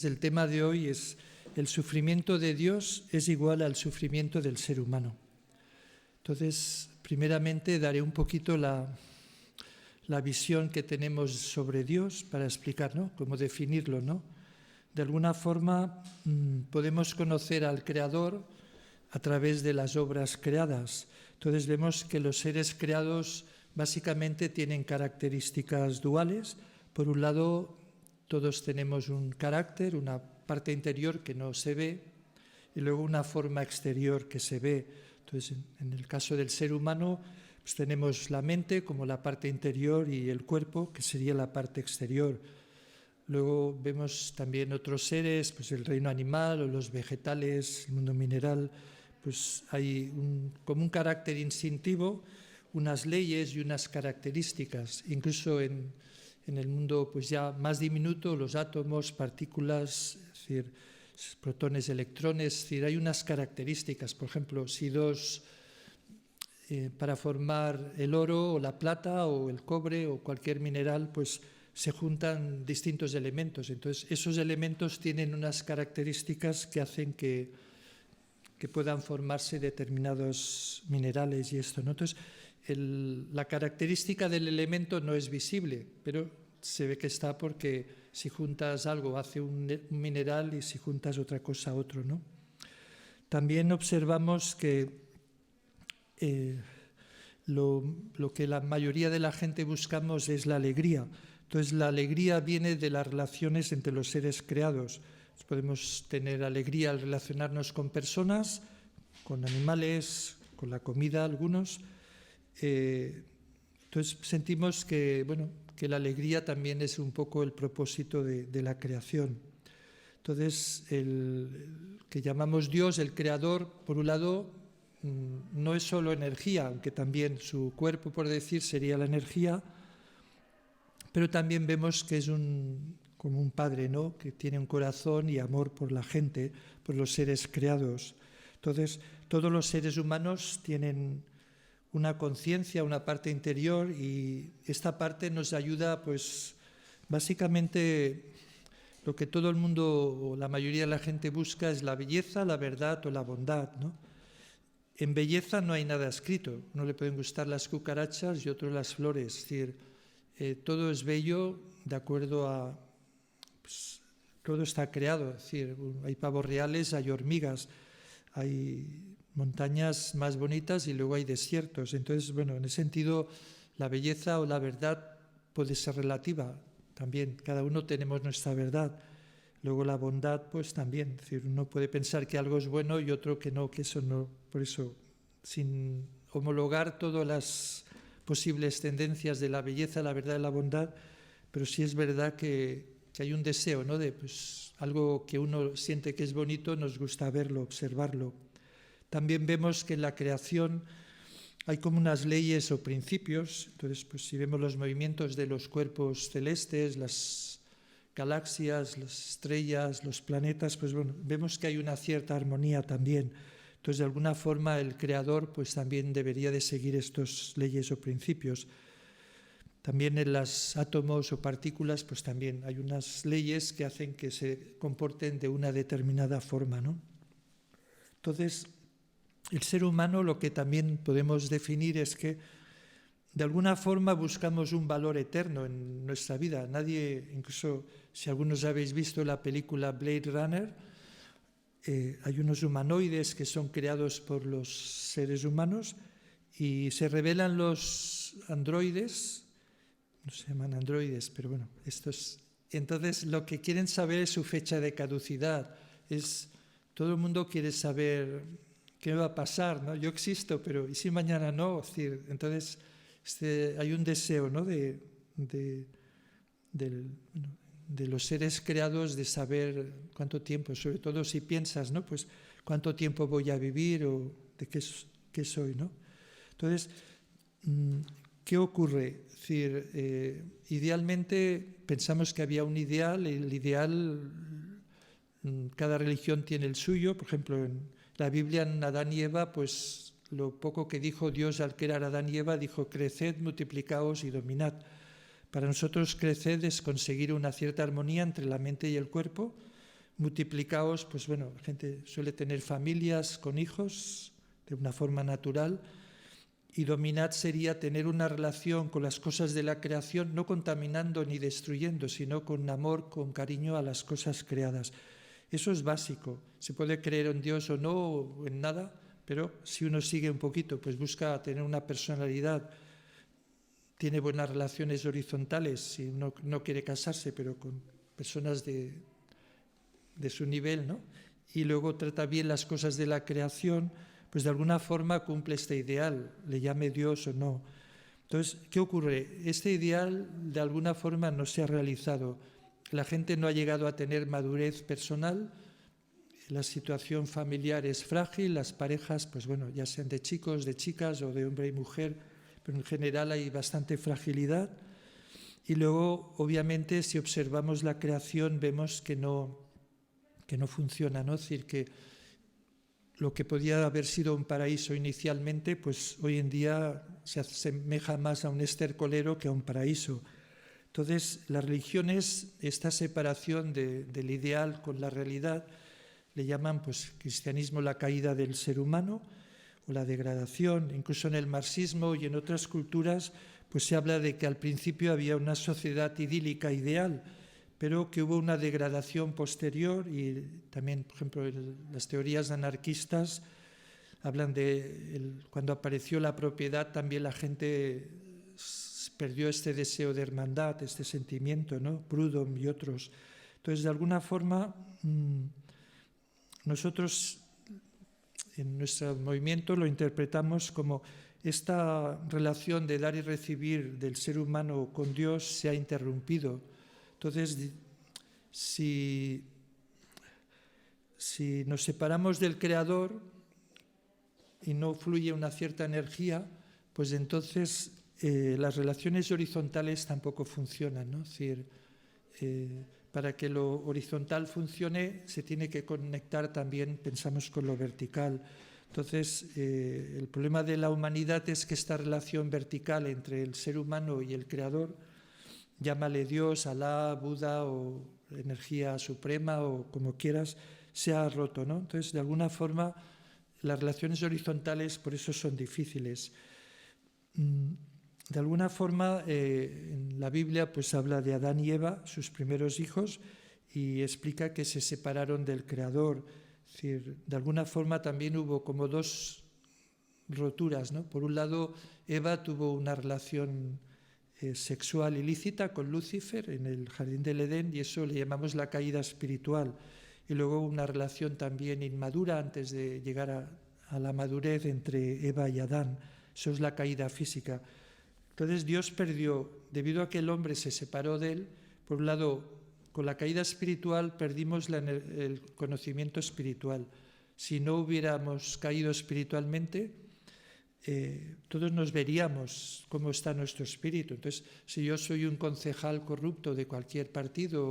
El tema de hoy es: el sufrimiento de Dios es igual al sufrimiento del ser humano. Entonces, primeramente daré un poquito la visión que tenemos sobre Dios para explicar, ¿no?, cómo definirlo, ¿no? De alguna forma podemos conocer al Creador a través de las obras creadas. Entonces vemos que los seres creados básicamente tienen características duales. Por un lado, todos tenemos un carácter, una parte interior que no se ve, y luego una forma exterior que se ve. Entonces, en el caso del ser humano, pues tenemos la mente como la parte interior y el cuerpo, que sería la parte exterior. Luego vemos también otros seres, pues el reino animal o los vegetales, el mundo mineral, pues hay como un carácter instintivo, unas leyes y unas características. Incluso en el mundo pues ya más diminuto, los átomos, partículas, es decir, protones, electrones, es decir, hay unas características. Por ejemplo, si para formar el oro o la plata o el cobre o cualquier mineral, pues se juntan distintos elementos. Entonces, esos elementos tienen unas características que hacen que puedan formarse determinados minerales y esto, ¿no? Entonces, la característica del elemento no es visible, pero se ve que está porque si juntas algo hace un mineral y si juntas otra cosa otro, ¿no? También observamos que lo que la mayoría de la gente buscamos es la alegría. Entonces, la alegría viene de las relaciones entre los seres creados. Podemos tener alegría al relacionarnos con personas, con animales, con la comida, algunos. Entonces, sentimos que la alegría también es un poco el propósito de la creación. Entonces, el que llamamos Dios, el Creador, por un lado, no es solo energía, aunque también su cuerpo, por decir, sería la energía, pero también vemos que es como un padre, ¿no?, que tiene un corazón y amor por la gente, por los seres creados. Entonces, todos los seres humanos tienen una conciencia, una parte interior, y esta parte nos ayuda, pues, básicamente lo que todo el mundo o la mayoría de la gente busca es la belleza, la verdad o la bondad, ¿no? En belleza no hay nada escrito. Uno le pueden gustar las cucarachas y otro las flores. Es decir, todo es bello de acuerdo a... Pues, todo está creado. Es decir, hay pavos reales, hay hormigas, hay montañas más bonitas y luego hay desiertos. Entonces, en ese sentido, la belleza o la verdad puede ser relativa también. Cada uno tenemos nuestra verdad. Luego la bondad, pues también. Es decir, uno puede pensar que algo es bueno y otro que no, que eso no. Por eso, sin homologar todas las posibles tendencias de la belleza, la verdad y la bondad, pero sí es verdad que hay un deseo, ¿no?, de pues, algo que uno siente que es bonito, nos gusta verlo, observarlo. También vemos que en la creación hay como unas leyes o principios. Entonces, pues, si vemos los movimientos de los cuerpos celestes, las galaxias, las estrellas, los planetas, pues vemos que hay una cierta armonía también. Entonces, de alguna forma, el Creador pues también debería de seguir estas leyes o principios. También en los átomos o partículas, pues también hay unas leyes que hacen que se comporten de una determinada forma, ¿no? Entonces, el ser humano, lo que también podemos definir es que de alguna forma buscamos un valor eterno en nuestra vida. Nadie, incluso si algunos habéis visto la película Blade Runner, hay unos humanoides que son creados por los seres humanos y se revelan los androides, no se llaman androides, pero estos. Entonces lo que quieren saber es su fecha de caducidad. Todo el mundo quiere saber qué va a pasar, ¿no? Yo existo, pero ¿y si mañana no? Es decir, entonces hay un deseo, ¿no?, de los seres creados de saber cuánto tiempo, sobre todo si piensas, ¿no?, pues cuánto tiempo voy a vivir o de qué soy, ¿no? Entonces, ¿qué ocurre? Es decir, idealmente pensamos que había un ideal, el ideal, cada religión tiene el suyo. Por ejemplo, en la Biblia, en Adán y Eva, pues lo poco que dijo Dios al crear a Adán y Eva, dijo: creced, multiplicaos y dominad. Para nosotros crecer es conseguir una cierta armonía entre la mente y el cuerpo, multiplicaos, pues bueno, la gente suele tener familias con hijos de una forma natural, y dominad sería tener una relación con las cosas de la creación, no contaminando ni destruyendo, sino con amor, con cariño a las cosas creadas. Eso es básico. Se puede creer en Dios o no, o en nada, pero si uno sigue un poquito, pues busca tener una personalidad, tiene buenas relaciones horizontales, si uno no quiere casarse, pero con personas de su nivel, ¿no? Y luego trata bien las cosas de la creación, pues de alguna forma cumple este ideal, le llame Dios o no. Entonces, ¿qué ocurre? Este ideal de alguna forma no se ha realizado. La gente no ha llegado a tener madurez personal, la situación familiar es frágil, las parejas, pues bueno, ya sean de chicos, de chicas o de hombre y mujer, pero en general hay bastante fragilidad. Y luego, obviamente, si observamos la creación, vemos que no funciona, ¿no? Es decir, que lo que podía haber sido un paraíso inicialmente, pues hoy en día se asemeja más a un estercolero que a un paraíso. Entonces, las religiones, esta separación del ideal con la realidad, le llaman, pues, cristianismo la caída del ser humano o la degradación. Incluso en el marxismo y en otras culturas, pues se habla de que al principio había una sociedad idílica ideal, pero que hubo una degradación posterior, y también, por ejemplo, las teorías anarquistas hablan de cuando apareció la propiedad, también la gente perdió este deseo de hermandad, este sentimiento, ¿no? Proudhon y otros. Entonces, de alguna forma, nosotros en nuestro movimiento lo interpretamos como esta relación de dar y recibir del ser humano con Dios se ha interrumpido. Entonces, si nos separamos del Creador y no fluye una cierta energía, pues entonces las relaciones horizontales tampoco funcionan, ¿no? Es decir, para que lo horizontal funcione se tiene que conectar también, pensamos, con lo vertical. Entonces, el problema de la humanidad es que esta relación vertical entre el ser humano y el Creador, llámale Dios, Alá, Buda o energía suprema o como quieras, se ha roto, ¿no? Entonces, de alguna forma, las relaciones horizontales por eso son difíciles. De alguna forma, en la Biblia pues habla de Adán y Eva, sus primeros hijos, y explica que se separaron del Creador. Es decir, de alguna forma también hubo como dos roturas, ¿no? Por un lado, Eva tuvo una relación sexual ilícita con Lucifer en el jardín del Edén, y eso le llamamos la caída espiritual. Y luego una relación también inmadura antes de llegar a la madurez entre Eva y Adán. Eso es la caída física. Entonces Dios perdió, debido a que el hombre se separó de él, por un lado, con la caída espiritual perdimos el conocimiento espiritual. Si no hubiéramos caído espiritualmente, todos nos veríamos cómo está nuestro espíritu. Entonces, si yo soy un concejal corrupto de cualquier partido,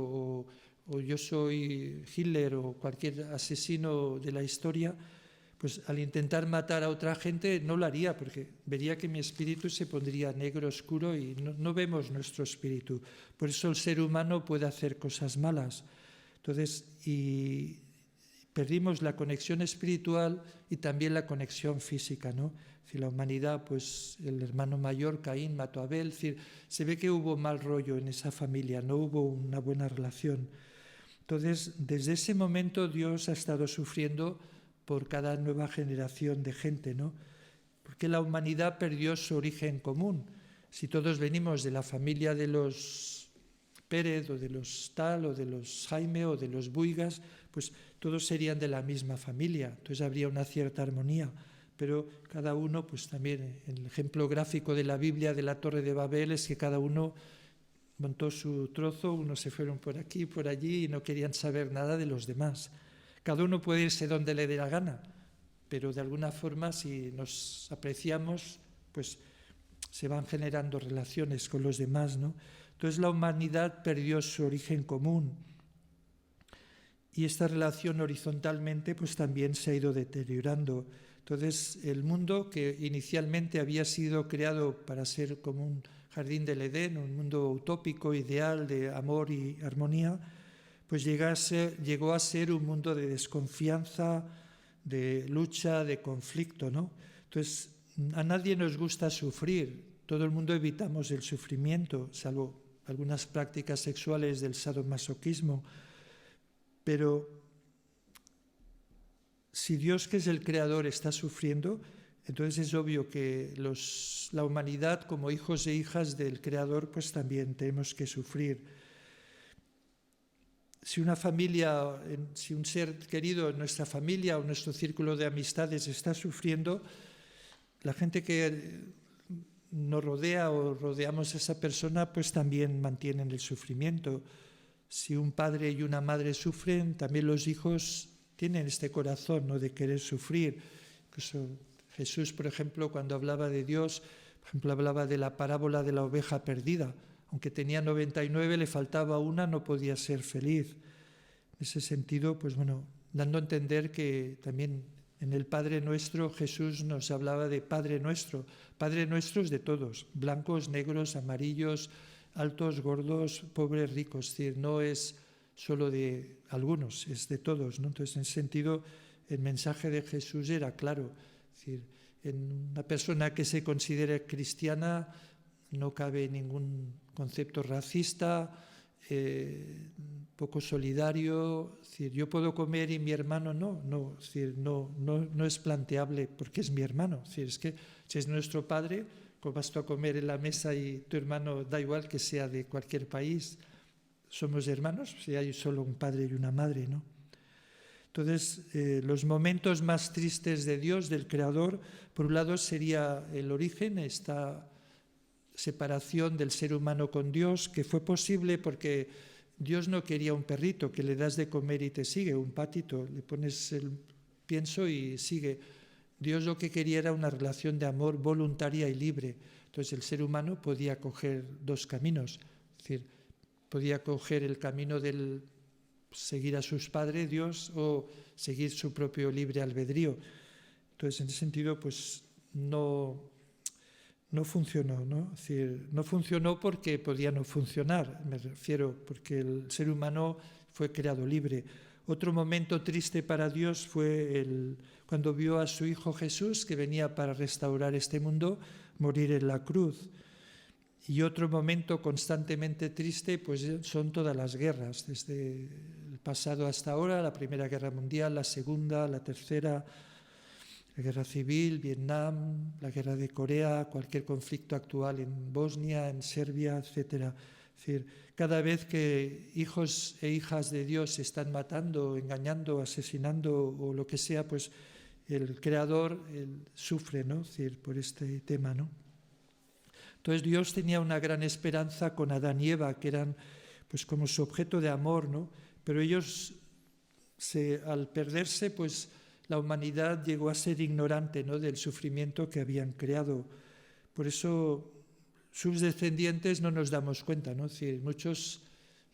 o yo soy Hitler o cualquier asesino de la historia, pues al intentar matar a otra gente no lo haría, porque vería que mi espíritu se pondría negro, oscuro, y no vemos nuestro espíritu. Por eso el ser humano puede hacer cosas malas. Entonces, y perdimos la conexión espiritual y también la conexión física, ¿no? Es decir, la humanidad, pues el hermano mayor, Caín, mató a Abel. Es decir, se ve que hubo mal rollo en esa familia, no hubo una buena relación. Entonces, desde ese momento Dios ha estado sufriendo por cada nueva generación de gente, ¿no? Porque la humanidad perdió su origen común. Si todos venimos de la familia de los Pérez, o de los Tal, o de los Jaime, o de los Buigas, pues todos serían de la misma familia, entonces habría una cierta armonía. Pero cada uno, pues también el ejemplo gráfico de la Biblia de la Torre de Babel es que cada uno montó su trozo, unos se fueron por aquí, por allí, y no querían saber nada de los demás. Cada uno puede irse donde le dé la gana, pero de alguna forma, si nos apreciamos, pues se van generando relaciones con los demás, ¿no? Entonces la humanidad perdió su origen común, y esta relación horizontalmente pues también se ha ido deteriorando. Entonces el mundo, que inicialmente había sido creado para ser como un jardín del Edén, un mundo utópico, ideal, de amor y armonía, pues llegó a ser un mundo de desconfianza, de lucha, de conflicto, ¿no? Entonces, a nadie nos gusta sufrir, todo el mundo evitamos el sufrimiento, salvo algunas prácticas sexuales del sadomasoquismo, pero si Dios, que es el creador, está sufriendo, entonces es obvio que la humanidad, como hijos e hijas del creador, pues también tenemos que sufrir. Si una familia, si un ser querido en nuestra familia o nuestro círculo de amistades está sufriendo, la gente que nos rodea o rodeamos a esa persona, pues también mantienen el sufrimiento. Si un padre y una madre sufren, también los hijos tienen este corazón, ¿no?, de querer sufrir. Incluso Jesús, por ejemplo, cuando hablaba de Dios, por ejemplo, hablaba de la parábola de la oveja perdida. Aunque tenía 99, le faltaba una, no podía ser feliz. En ese sentido, pues bueno, dando a entender que también en el Padre Nuestro Jesús nos hablaba de Padre Nuestro. Padre Nuestro es de todos, blancos, negros, amarillos, altos, gordos, pobres, ricos. Es decir, no es solo de algunos, es de todos, ¿no? Entonces, en ese sentido, el mensaje de Jesús era claro. Es decir, en una persona que se considere cristiana no cabe ningún concepto racista, poco solidario. Es decir, yo puedo comer y mi hermano no. Es decir, no es planteable porque es mi hermano. Es decir, es que si es nuestro padre, pues vas tú a comer en la mesa y tu hermano, da igual que sea de cualquier país, somos hermanos si hay solo un padre y una madre, ¿no? Entonces, los momentos más tristes de Dios, del Creador, por un lado sería el origen, esta separación del ser humano con Dios, que fue posible porque Dios no quería un perrito que le das de comer y te sigue, un patito, le pones el pienso y sigue. Dios lo que quería era una relación de amor voluntaria y libre. Entonces el ser humano podía coger dos caminos, es decir, podía coger el camino del seguir a sus padres, Dios, o seguir su propio libre albedrío. Entonces, en ese sentido, pues no funcionó, ¿no? Es decir, no funcionó porque podía no funcionar, me refiero, porque el ser humano fue creado libre. Otro momento triste para Dios fue cuando vio a su Hijo Jesús, que venía para restaurar este mundo, morir en la cruz. Y otro momento constantemente triste, pues son todas las guerras, desde el pasado hasta ahora, la Primera Guerra Mundial, la Segunda, la Tercera, la Guerra Civil, Vietnam, la Guerra de Corea, cualquier conflicto actual en Bosnia, en Serbia, etc. Es decir, cada vez que hijos e hijas de Dios se están matando, engañando, asesinando o lo que sea, pues el Creador sufre, ¿no? Es decir, por este tema, ¿no? Entonces Dios tenía una gran esperanza con Adán y Eva, que eran pues como su objeto de amor, ¿no? Pero ellos, al perderse, pues la humanidad llegó a ser ignorante, ¿no?, del sufrimiento que habían creado. Por eso sus descendientes no nos damos cuenta, ¿no? Es decir, muchos,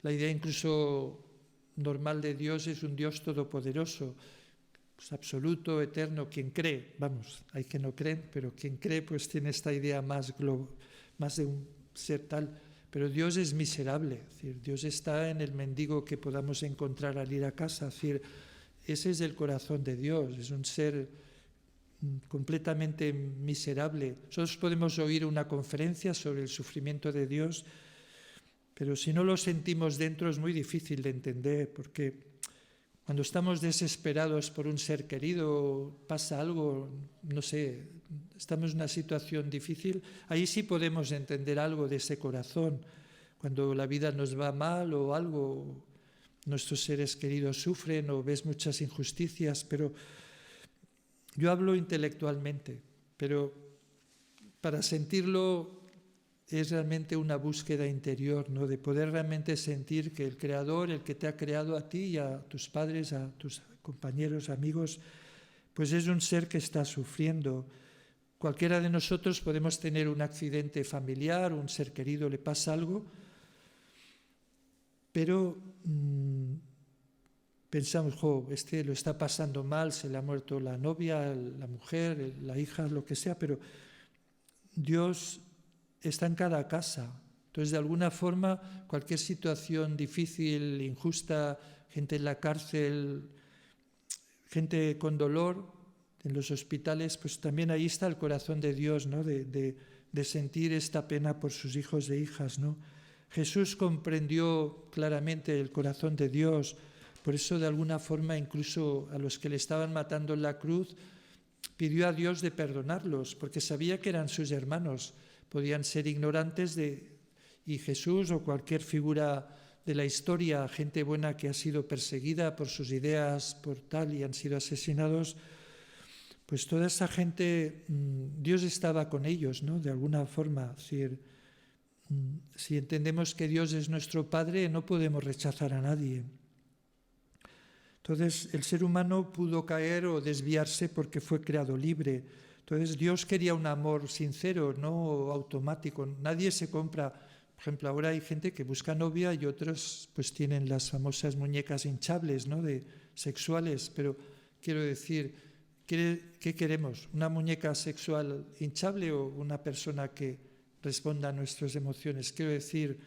la idea incluso normal de Dios es un Dios todopoderoso, pues absoluto, eterno, quien cree, vamos, hay que no creen, pero quien cree pues tiene esta idea más de un ser tal, pero Dios es miserable, es decir, Dios está en el mendigo que podamos encontrar al ir a casa, es decir, ese es el corazón de Dios, es un ser completamente miserable. Nosotros podemos oír una conferencia sobre el sufrimiento de Dios, pero si no lo sentimos dentro es muy difícil de entender, porque cuando estamos desesperados por un ser querido, pasa algo, no sé, estamos en una situación difícil, ahí sí podemos entender algo de ese corazón. Cuando la vida nos va mal o algo, nuestros seres queridos sufren o ves muchas injusticias, pero yo hablo intelectualmente, pero para sentirlo es realmente una búsqueda interior, ¿no?, de poder realmente sentir que el Creador, el que te ha creado a ti y a tus padres, a tus compañeros, amigos, pues es un ser que está sufriendo. Cualquiera de nosotros podemos tener un accidente familiar, un ser querido le pasa algo, pero pensamos, este lo está pasando mal, se le ha muerto la novia, la mujer, la hija, lo que sea, pero Dios está en cada casa. Entonces, de alguna forma, cualquier situación difícil, injusta, gente en la cárcel, gente con dolor en los hospitales, pues también ahí está el corazón de Dios, ¿no? De sentir esta pena por sus hijos e hijas, ¿no? Jesús comprendió claramente el corazón de Dios, por eso de alguna forma incluso a los que le estaban matando en la cruz pidió a Dios de perdonarlos, porque sabía que eran sus hermanos, podían ser ignorantes y Jesús o cualquier figura de la historia, gente buena que ha sido perseguida por sus ideas, por tal, y han sido asesinados, pues toda esa gente, Dios estaba con ellos, ¿no? De alguna forma. Es decir, si entendemos que Dios es nuestro Padre, no podemos rechazar a nadie. Entonces, el ser humano pudo caer o desviarse porque fue creado libre. Entonces, Dios quería un amor sincero, no automático. Nadie se compra. Por ejemplo, ahora hay gente que busca novia y otros pues tienen las famosas muñecas hinchables, ¿no? Sexuales. Pero quiero decir, ¿qué queremos? ¿Una muñeca sexual hinchable o una persona que responda a nuestras emociones? Quiero decir,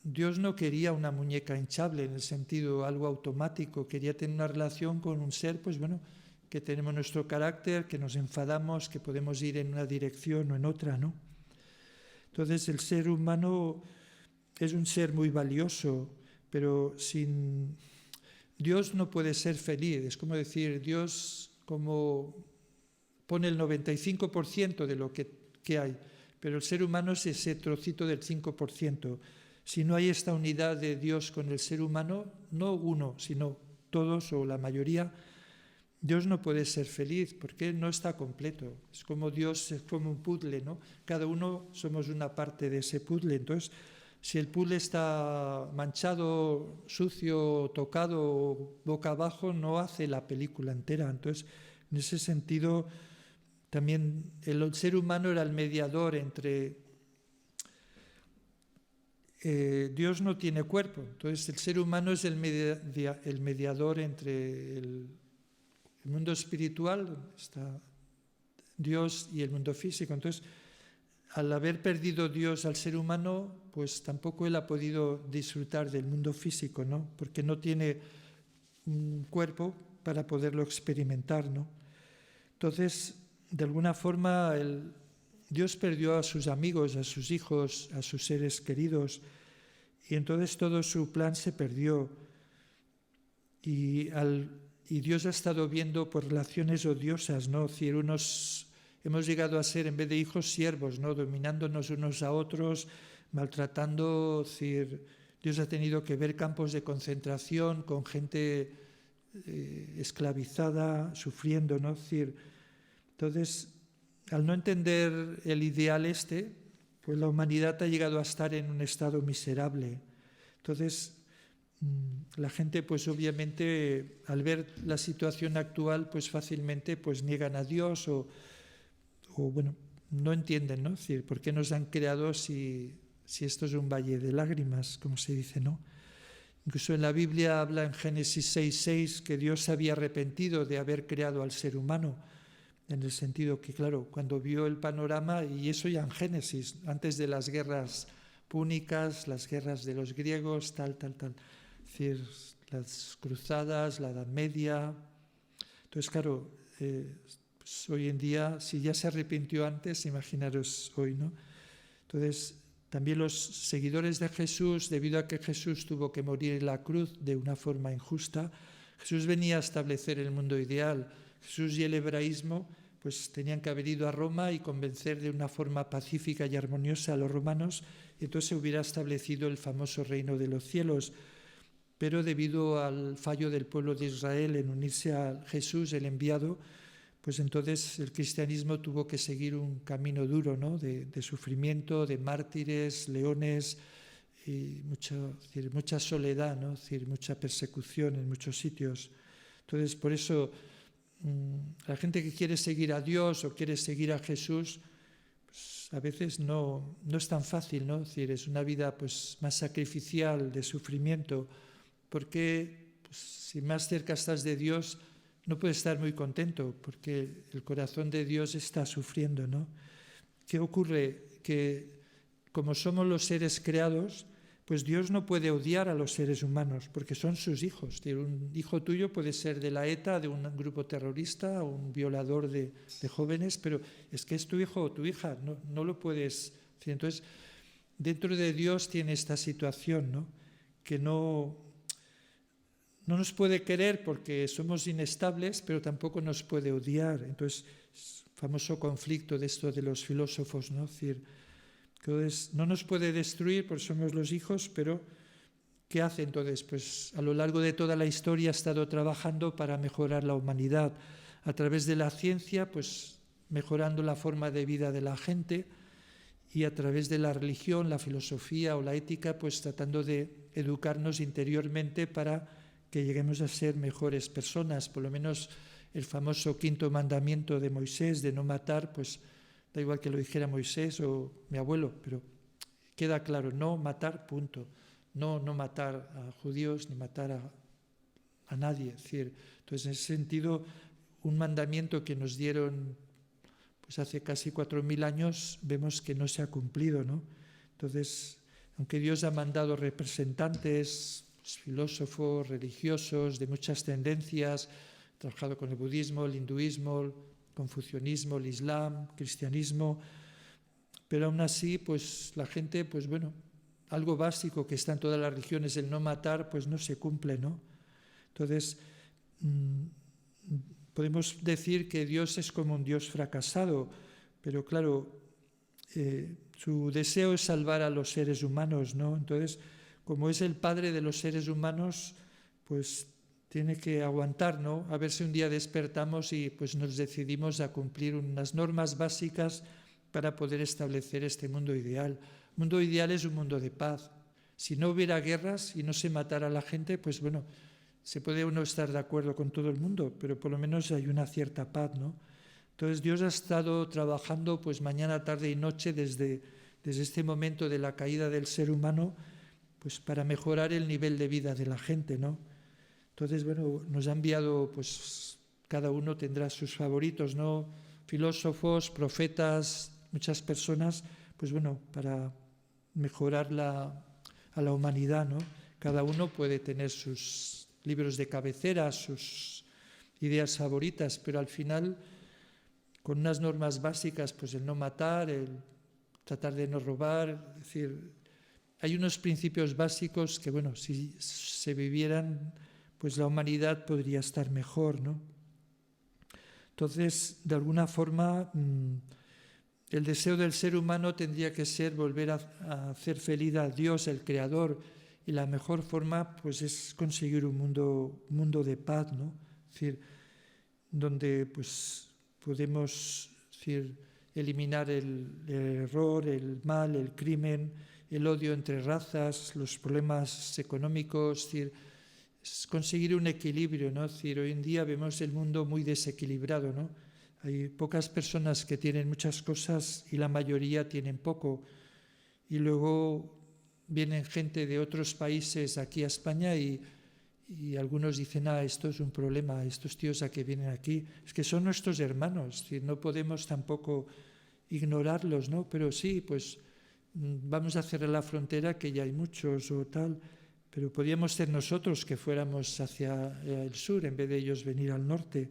Dios no quería una muñeca hinchable en el sentido algo automático, quería tener una relación con un ser, pues bueno, que tenemos nuestro carácter, que nos enfadamos, que podemos ir en una dirección o en otra, ¿no? Entonces el ser humano es un ser muy valioso, pero sin Dios no puede ser feliz. Es como decir, Dios como pone el 95% de lo que hay, pero el ser humano es ese trocito del 5%. Si no hay esta unidad de Dios con el ser humano, no uno, sino todos o la mayoría, Dios no puede ser feliz porque no está completo. Es como Dios, es como un puzzle, ¿no? Cada uno somos una parte de ese puzzle. Entonces, si el puzzle está manchado, sucio, tocado, boca abajo, no hace la película entera. Entonces, en ese sentido, también el ser humano era el mediador entre... Dios no tiene cuerpo, entonces el ser humano es el mediador entre el mundo espiritual, donde está Dios, y el mundo físico. Entonces, al haber perdido Dios al ser humano, pues tampoco él ha podido disfrutar del mundo físico, ¿no? Porque no tiene un cuerpo para poderlo experimentar, ¿no? Entonces, de alguna forma, Dios perdió a sus amigos, a sus hijos, a sus seres queridos, y entonces todo su plan se perdió. Y Dios ha estado viendo por relaciones odiosas, ¿no? Es decir, hemos llegado a ser, en vez de hijos, siervos, ¿no? Dominándonos unos a otros, maltratando. Es decir, Dios ha tenido que ver campos de concentración con gente esclavizada, sufriendo, ¿no? Es decir, entonces, al no entender el ideal pues la humanidad ha llegado a estar en un estado miserable. Entonces, la gente, pues obviamente, al ver la situación actual, pues fácilmente pues niegan a Dios o bueno, no entienden, ¿no? Es decir, ¿por qué nos han creado si esto es un valle de lágrimas, como se dice, ¿no? Incluso en la Biblia habla en Génesis 6:6 que Dios se había arrepentido de haber creado al ser humano, en el sentido que, claro, cuando vio el panorama, y eso ya en Génesis, antes de las guerras púnicas, las guerras de los griegos, tal. Es decir, las cruzadas, la Edad Media. Entonces, claro, pues hoy en día, si ya se arrepintió antes, imaginaros hoy, ¿no? Entonces, también los seguidores de Jesús, debido a que Jesús tuvo que morir en la cruz de una forma injusta, Jesús venía a establecer el mundo ideal. Jesús y el hebraísmo pues tenían que haber ido a Roma y convencer de una forma pacífica y armoniosa a los romanos, y entonces se hubiera establecido el famoso reino de los cielos. Pero debido al fallo del pueblo de Israel en unirse a Jesús, el enviado, pues entonces el cristianismo tuvo que seguir un camino duro, ¿no? de sufrimiento, de mártires, leones, y mucha soledad, ¿no? Es decir, mucha persecución en muchos sitios. Entonces, por eso, la gente que quiere seguir a Dios o quiere seguir a Jesús, pues a veces no es tan fácil, ¿no? Es decir, es una vida pues más sacrificial, de sufrimiento, porque pues, si más cerca estás de Dios, no puedes estar muy contento, porque el corazón de Dios está sufriendo, ¿no? ¿qué ocurre? Que como somos los seres creados, pues Dios no puede odiar a los seres humanos, porque son sus hijos. Un hijo tuyo puede ser de la ETA, de un grupo terrorista, un violador de jóvenes, pero es que es tu hijo o tu hija, no lo puedes decir. Entonces, dentro de Dios tiene esta situación, ¿no? Que no nos puede querer porque somos inestables, pero tampoco nos puede odiar. Entonces, famoso conflicto de esto de los filósofos, ¿no? Es decir, entonces, no nos puede destruir porque somos los hijos, pero ¿qué hace entonces? Pues a lo largo de toda la historia ha estado trabajando para mejorar la humanidad. A través de la ciencia, pues mejorando la forma de vida de la gente, y a través de la religión, la filosofía o la ética, pues tratando de educarnos interiormente para que lleguemos a ser mejores personas. Por lo menos el famoso 5.º mandamiento de Moisés, de no matar, pues da igual que lo dijera Moisés o mi abuelo, pero queda claro, no matar, punto. No matar a judíos ni matar a nadie. Es decir, entonces, en ese sentido, un mandamiento que nos dieron pues hace casi 4.000 años, vemos que no se ha cumplido, ¿no? Entonces, aunque Dios ha mandado representantes, pues, filósofos, religiosos, de muchas tendencias, he trabajado con el budismo, el hinduismo, el confucianismo, el islam, cristianismo, pero aún así, pues la gente, pues bueno, algo básico que está en todas las religiones, el no matar, pues no se cumple, ¿no? Entonces, podemos decir que Dios es como un Dios fracasado, pero claro, su deseo es salvar a los seres humanos, ¿no? Entonces, como es el Padre de los seres humanos, pues tiene que aguantar, ¿no? A ver si un día despertamos y pues nos decidimos a cumplir unas normas básicas para poder establecer este mundo ideal. El mundo ideal es un mundo de paz. Si no hubiera guerras y no se matara a la gente, pues bueno, se puede uno estar de acuerdo con todo el mundo, pero por lo menos hay una cierta paz, ¿no? Entonces Dios ha estado trabajando pues mañana, tarde y noche desde este momento de la caída del ser humano, pues para mejorar el nivel de vida de la gente, ¿no? Entonces, bueno, nos ha enviado, pues cada uno tendrá sus favoritos, ¿no? Filósofos, profetas, muchas personas, pues bueno, para mejorar a la humanidad, ¿no? Cada uno puede tener sus libros de cabecera, sus ideas favoritas, pero al final, con unas normas básicas, pues el no matar, el tratar de no robar, es decir, hay unos principios básicos que, bueno, si se vivieran, pues la humanidad podría estar mejor, ¿no? Entonces, de alguna forma, el deseo del ser humano tendría que ser volver a hacer feliz a Dios, el Creador, y la mejor forma pues es conseguir un mundo de paz, ¿no? Es decir, donde pues podemos eliminar el error, el mal, el crimen, el odio entre razas, los problemas económicos, es decir, es conseguir un equilibrio, ¿no? Es decir, hoy en día vemos el mundo muy desequilibrado, ¿no? Hay pocas personas que tienen muchas cosas y la mayoría tienen poco. Y luego vienen gente de otros países aquí a España y algunos dicen, esto es un problema, estos tíos a que vienen aquí, es que son nuestros hermanos, es decir, no podemos tampoco ignorarlos, ¿no? Pero sí, pues vamos a cerrar la frontera, que ya hay muchos o tal, pero podríamos ser nosotros que fuéramos hacia el sur en vez de ellos venir al norte.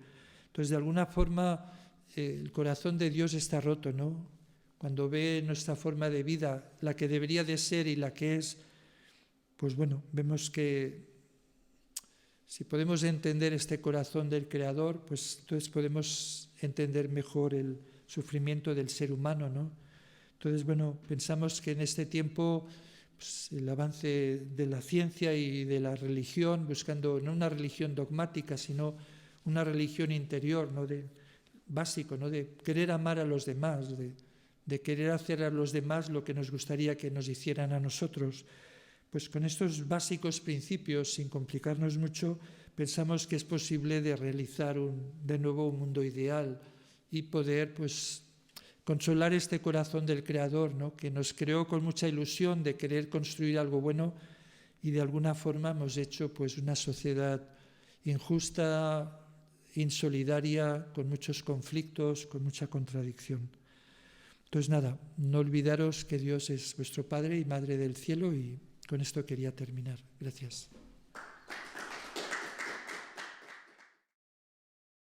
Entonces, de alguna forma, el corazón de Dios está roto, ¿no? Cuando ve nuestra forma de vida, la que debería de ser y la que es, pues bueno, vemos que si podemos entender este corazón del Creador, pues entonces podemos entender mejor el sufrimiento del ser humano, ¿no? Entonces, bueno, pensamos que en este tiempo pues, el avance de la ciencia y de la religión, buscando no una religión dogmática, sino una religión interior, ¿no? Básico, ¿no? De querer amar a los demás, de querer hacer a los demás lo que nos gustaría que nos hicieran a nosotros. Pues con estos básicos principios, sin complicarnos mucho, pensamos que es posible de realizar de nuevo un mundo ideal y poder pues consolar este corazón del Creador, ¿no? Que nos creó con mucha ilusión de querer construir algo bueno y de alguna forma hemos hecho pues una sociedad injusta, insolidaria, con muchos conflictos, con mucha contradicción. Entonces nada, no olvidaros que Dios es vuestro Padre y Madre del cielo, y con esto quería terminar. Gracias.